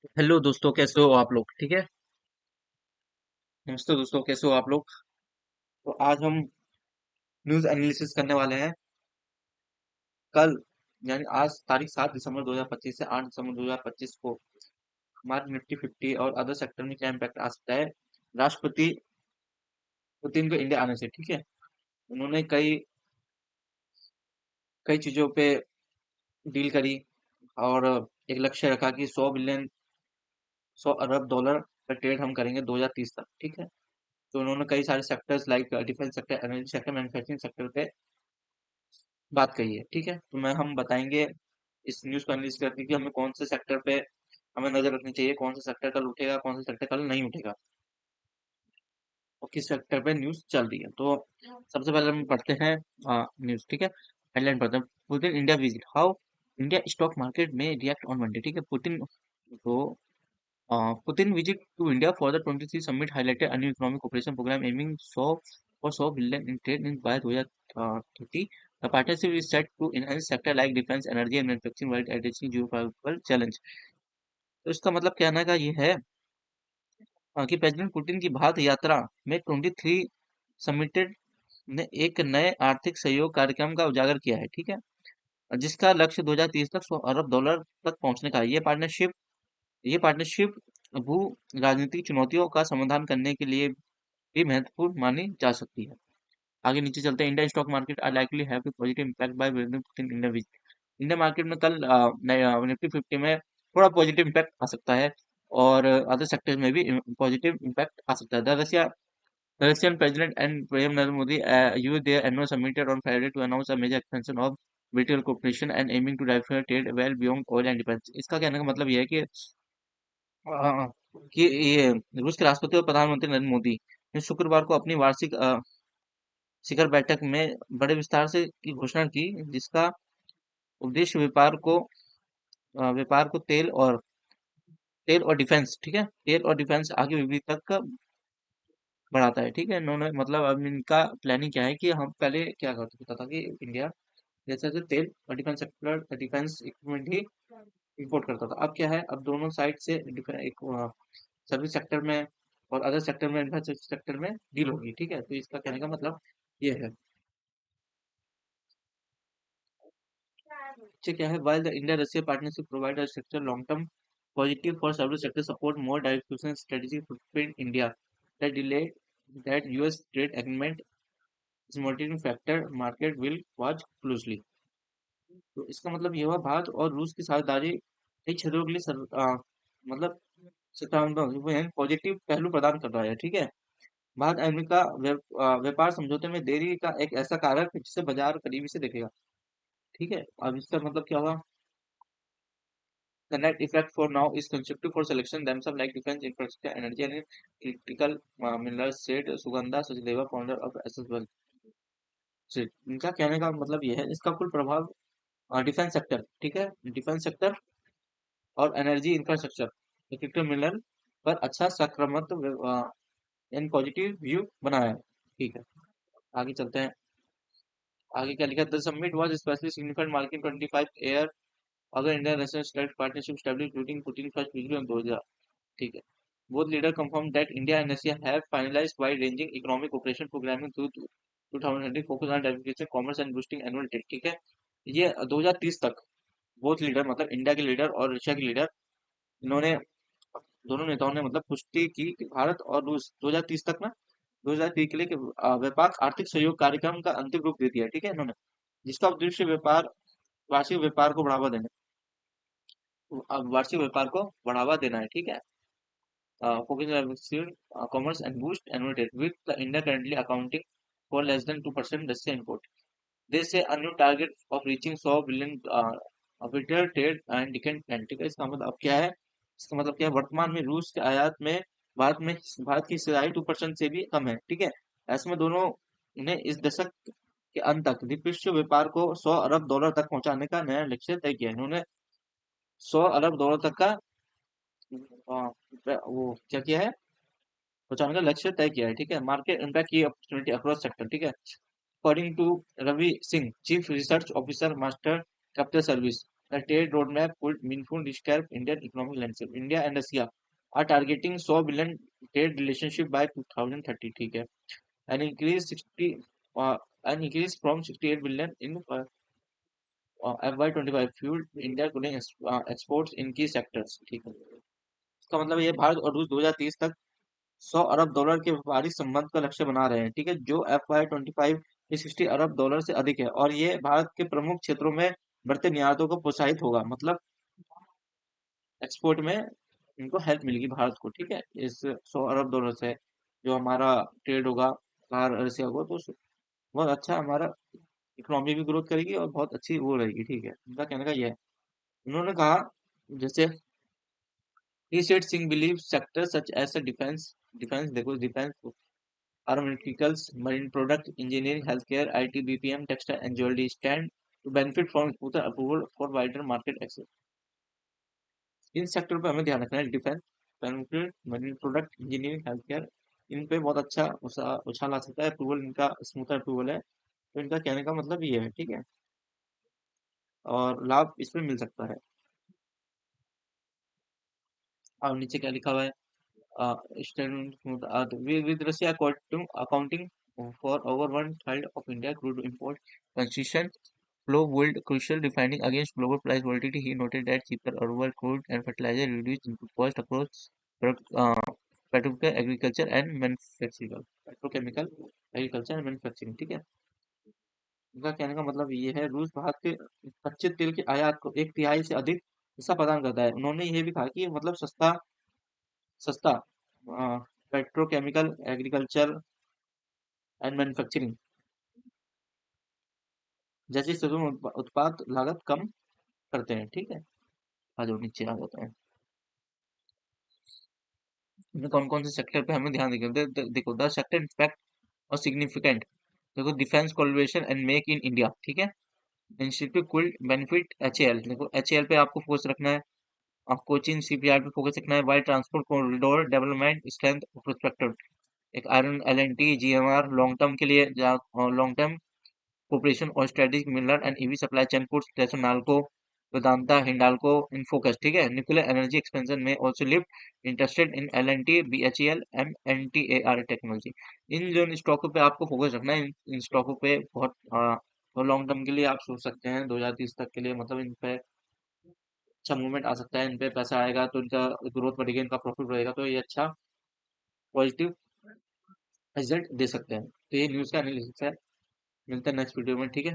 Hello दोस्तों, कैसे हो आप लोग? ठीक है। नमस्ते दोस्तों, कैसे हो आप लोग? तो आज हम न्यूज एनालिसिस करने वाले हैं। कल यानी आज तारीख 7 दिसंबर 2025 से 8 दिसंबर 2025 को हमारे निफ्टी 50 और अदर सेक्टर में क्या इम्पैक्ट आ सकता है राष्ट्रपति पुतिन को इंडिया आने से। ठीक है। उन्होंने कई कई चीजों पे डील करी और एक लक्ष्य रखा कि 100 अरब डॉलर का ट्रेड हम करेंगे 2030 तक। ठीक है। तो उन्होंने कई सारे sectors like defence sector, energy sector, manufacturing sector पे बात कही है। ठीक है। तो मैं हम बताएंगे इस न्यूज़ को एनालिसिस करके कि हमें कौन से सेक्टर पे हमें नजर रखनी चाहिए, कौन सा सेक्टर कल उठेगा, कौन सा सेक्टर कल नहीं उठेगा और किस सेक्टर पे न्यूज़ चल रही है। तो सबसे पहले हम पढ़ते हैं न्यूज़। ठीक है। हेडलाइन पढ़ते हैं। Putin India visit, how India stock market में रिएक्ट ऑन मंडे। ठीक है। Putin visit to India for the 23 summit highlighted a new economic cooperation program aiming 100 billion in trade in by 2030. The partnership is set to enhance sector like defense, energy and manufacturing while addressing geopolitical challenge. तो इसका मतलब कहने का ये है कि president Putin की भारत यात्रा में 23 समिटेड ने एक नए आर्थिक सहयोग कार्यक्रम का उजागर किया है। ठीक है। जिसका लक्ष्य 2030 तक 100 अरब डॉलर तक पहुंचने का है। ये पार्टनरशिप भू राजनीतिक चुनौतियों का समाधान करने के लिए भी महत्वपूर्ण मानी जा सकती है। आगे नीचे चलते हैं। India stock market are likely have positive impact by Putin India visit. India market में कल निफ्टी 50 में थोड़ा पॉजिटिव इम्पैक्ट आ सकता है और अदर सेक्टर में भी पॉजिटिव इम्पैक्ट आ सकता है। Russian president and PM Narendra Modi use their annual summit on Friday to announce a major expansion of bilateral cooperation and aiming to divert trade well beyond oil and defense। इसका कहने का मतलब ये है अ, कि ये रूस के राष्ट्रपति और प्रधानमंत्री नरेंद्र मोदी ने शुक्रवार को अपनी वार्षिक शिखर बैठक में बड़े विस्तार से की घोषणा की, जिसका उद्देश्य व्यापार को तेल और डिफेंस। ठीक है। तेल और डिफेंस आगे विविध तक बढ़ाता है। ठीक है। इन्होंने मतलब अब इनका प्लानिंग क्या है कि हम पहले क्या करते पता था कि इंडिया जैसे जैसे तेल और डिफेंस इक्विपमेंट ही इंपोर्ट करता था। अब क्या है, अब दोनों साइड से एक सर्विस सेक्टर में और अदर सेक्टर में, इंफ्रास्ट्रक्चर सेक्टर में डील होगी। ठीक है। तो इसका कहने का मतलब ये है। नीचे क्या है, while the India-Russia partnership provides a structure long-term positive for several sectors, support more diversification strategy footprint India that delay that US trade agreement is motivating factor market will watch closely। तो इसका मतलब ये हुआ, भारत और रूस की साझेदारी कई क्षेत्रों के लिए मतलब सकारात्मक पॉजिटिव पहलू प्रदान कर रहा है। ठीक है। भारत अमेरिका व्यापार समझौते में देरी का एक ऐसा कारक है जिसे बाजार करीबी से देखेगा। ठीक है। अब इसका मतलब क्या हुआ, the net effect for now is constructive for selection themselves like defense, infrastructure, energy and critical minerals, said Sugandha Sachdeva, founder of SSWell। इनका कहने का मतलब ये है, इसका कुल प्रभाव डिफेंस सेक्टर, ठीक है, डिफेंस सेक्टर और एनर्जी इंफ्रास्ट्रक्चर, क्रिटिकल मिनरल पर अच्छा सकारात्मक एंड पॉजिटिव व्यू बनाया है। ठीक है। आगे चलते हैं। आगे क्या लिखा, the summit was specially significant marking 25 year अगर India Russia state partnership establish during Putin first visit on 2000। ठीक है। Both leader confirm that India and Russia have finalised wide ranging economic cooperation programming through 2020 focus on diversification commerce and boosting annual trade. ठीक है। ये 2030 तक both leader मतलब India के leader और Russia के लीडर, इन्होंने दोनों नेताओं ने मतलब पुष्टि की कि भारत और रूस 2030 तक ना 2030 के लिए व्यापक आर्थिक सहयोग कार्यक्रम का अंतिम रूप दे दिया है। ठीक है इन्होंने, जिसका उद्देश्य वार्षिक व्यापार को बढ़ावा देना, अब वार्षिक व्यापार को बढ़ावा देना है। ठीक है। Focus on commerce and boost annual trade, with the India currently accounting for less than 2% Russia import. They say a new target of reaching 100 billion of retail trade and decent plan। ठीक है। इसका मतलब अब क्या है, इसका मतलब क्या है, वर्तमान में रूस के आयात में भारत की हिस्सेदारी 2% से भी कम है। ठीक है। ऐसे में दोनों ने इस दशक के अंत तक द्विपक्षीय व्यापार को 100 अरब डॉलर तक पहुंचाने का नया लक्ष्य तय किया है। इन्होंने 100 अरब डॉलर तक का वो क्या किया है, पहुंचाने का लक्ष्य तय किया है। ठीक है। मार्केट इम्पैक्ट की अपॉर्चुनिटी अक्रॉस सेक्टर। ठीक है। According to Ravi Singh, chief research officer, master capital service, The trade roadmap could meaningfully reshape Indian economic landscape. India and Russia are targeting 100 billion trade relationship by 2030. ठीक है, an increase 60 uh, an increase from 68 billion in FY25 fueled India growing exports in key sectors. ठीक है, इसका मतलब ये भारत और रूस 2030 तक 100 अरब डॉलर के व्यापारिक संबंध का लक्ष्य बना रहे हैं। ठीक है, जो FY25 के 60 अरब डॉलर से अधिक है, और ये भारत के प्रमुख क्षेत्रों में बढ़ते निर्यातों को प्रोत्साहित होगा। मतलब एक्सपोर्ट में इनको हेल्प मिलेगी भारत को। ठीक है, इस 100 अरब डॉलर से जो हमारा ट्रेड होगा बाहर रशिया को, तो बहुत अच्छा हमारा इकोनॉमी भी ग्रोथ करेगी और बहुत अच्छी वो रहेगी। ठीक है, उनका कहने का ये है। उन्होंने कहा जैसे he said Singh believes sectors such as defense देखो defence, pharmaceuticals, marine product, engineering, healthcare, IT, BPM, textile and jewelry stand to benefit from smoother approval for wider market access। इन सेक्टर पे हमें ध्यान रखना है। Defence, marine product, engineering, health care, इन पे बहुत अच्छा उछाल आ सकता है। अप्रूवल इनका स्मूथ अप्रूवल है, तो इनका कहने का मतलब ये है। ठीक है, और लाभ इसमें मिल सकता है। और नीचे क्या लिखा हुआ है, with Russia accounting for over one third of India crude import consistent flow would crucial defining against global price volatility. He noted that cheaper rural crude and fertilizer reduced input cost across petrochemical agriculture and manufacturing petrochemical agriculture and manufacturing। ठीक है, उनका कहने का मतलब ये है रूस भारत के कच्चे तेल के आयात को एक तिहाई से अधिक हिस्सा प्रदान करता है। उन्होंने ये भी कहा कि मतलब सस्ता सस्ता पेट्रोकेमिकल एग्रीकल्चर एंड मैन्युफैक्चरिंग जैसी सभी उत्पाद लागत कम करते हैं। ठीक है, आ जाओ नीचे आ जाते हैं, इनमें कौन कौन से सेक्टर पे हमें ध्यान देंगे। देखो द सेक्टर इम्पैक्ट और सिग्निफिकेंट, देखो defence collaboration and make in India. ठीक है, इंस्टीट्यूट कुल बेनिफिट HAL, देखो HAL पे आपको फोकस रखना है। आप कोचिन CPR पे फोकस रखना है। Wide transport corridor development strength prospective, एक iron LNT GMR long term के लिए, लॉन्ग टर्म कोऑपरेशन और strategic mineral and EV supply chain puts जैसे नाल्को, वेदांता, हिंडाल्को इन फोकस। ठीक है, न्यूक्लियर एनर्जी एक्सपेंशन में also lift interested in LNT BHEL MNTAR technology. इन जो स्टॉकों पे आपको फोकस रखना है, इन स्टॉकों पे बहुत लॉन्ग टर्म के लिए आप सोच सकते हैं 2030 तक के लिए। मतलब इन पे अच्छा मूवमेंट आ सकता है, इन पे पैसा आएगा तो इनका ग्रोथ बढ़ेगा, इनका प्रॉफिट बढ़ेगा, तो ये अच्छा पॉजिटिव रिजल्ट दे सकते हैं। तो ये न्यूज़ का एनालिसिस है। मिलते हैं नेक्स्ट वीडियो में। ठीक है।